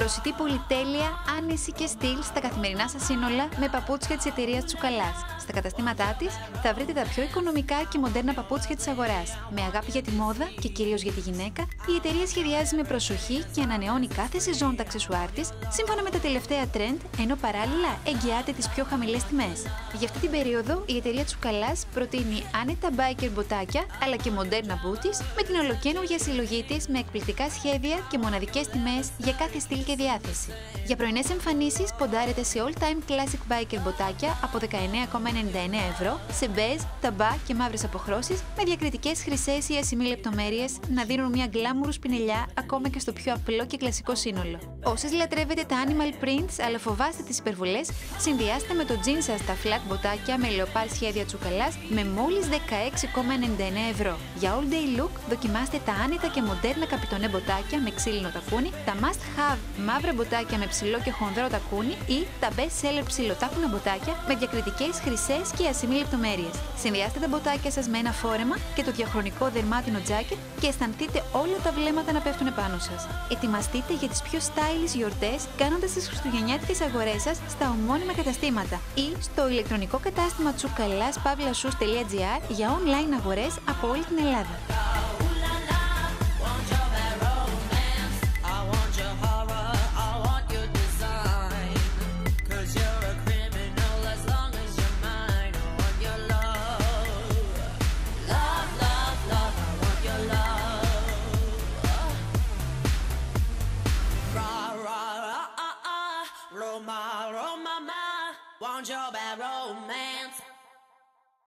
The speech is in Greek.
Προσιτή πολυτέλεια, άνεση και στυλ στα καθημερινά σας σύνολα με παπούτσια της εταιρείας Τσουκαλάς. Στα καταστήματά της θα βρείτε τα πιο οικονομικά και μοντέρνα παπούτσια της αγοράς. Με αγάπη για τη μόδα και κυρίως για τη γυναίκα, η εταιρεία σχεδιάζει με προσοχή και ανανεώνει κάθε σεζόν τα αξεσουάρ της σύμφωνα με τα τελευταία trend, ενώ παράλληλα εγγυάται τις πιο χαμηλές τιμές. Για αυτή την περίοδο, η εταιρεία Τσουκαλάς προτείνει άνετα biker μποτάκια αλλά και μοντέρνα booties με την ολοκαίνουργια συλλογή της με εκπληκτικά σχέδια και μοναδικές τιμές για κάθε στυλ και διάθεση. Για πρωινές εμφανίσεις ποντάρετε σε all-time classic biker μποτάκια από 19,99 €, σε μπέζ, ταμπά και μαύρες αποχρώσεις με διακριτικές χρυσές ή ασημή λεπτομέρειες να δίνουν μια γκλάμουρου σπινελιά ακόμα και στο πιο απλό και κλασικό σύνολο. Όσες λατρεύετε τα animal prints αλλά φοβάστε τις υπερβολές, συνδυάστε με το jean σας τα flat μποτάκια με λεοπάρ σχέδια Τσουκαλάς με μόλις 16,99 €. Για all day look δοκιμάστε τα άνετα και μοντέρνα καπιτονέ μποτάκια με ξύλινο τακούνι, τα must have μαύρα μποτάκια με ψηλό και χονδρό τακούνι ή τα best seller ψηλοτάκουνα μποτάκια με διακριτικές χρυσές και ασημή λεπτομέρειες. Συνδυάστε τα μποτάκια σας με ένα φόρεμα και το διαχρονικό δερμάτινο τζάκετ και αισθανθείτε όλα τα βλέμματα να πέφτουν επάνω σας. Ετοιμαστείτε για τις πιο stylish γιορτές κάνοντας τις χριστουγεννιάτικες αγορές σας στα ομώνυμα καταστήματα ή στο ηλεκτρονικό κατάστημα tsoukalas.gr για online αγορές από όλη την Ελλάδα. Roll my, want your bad romance.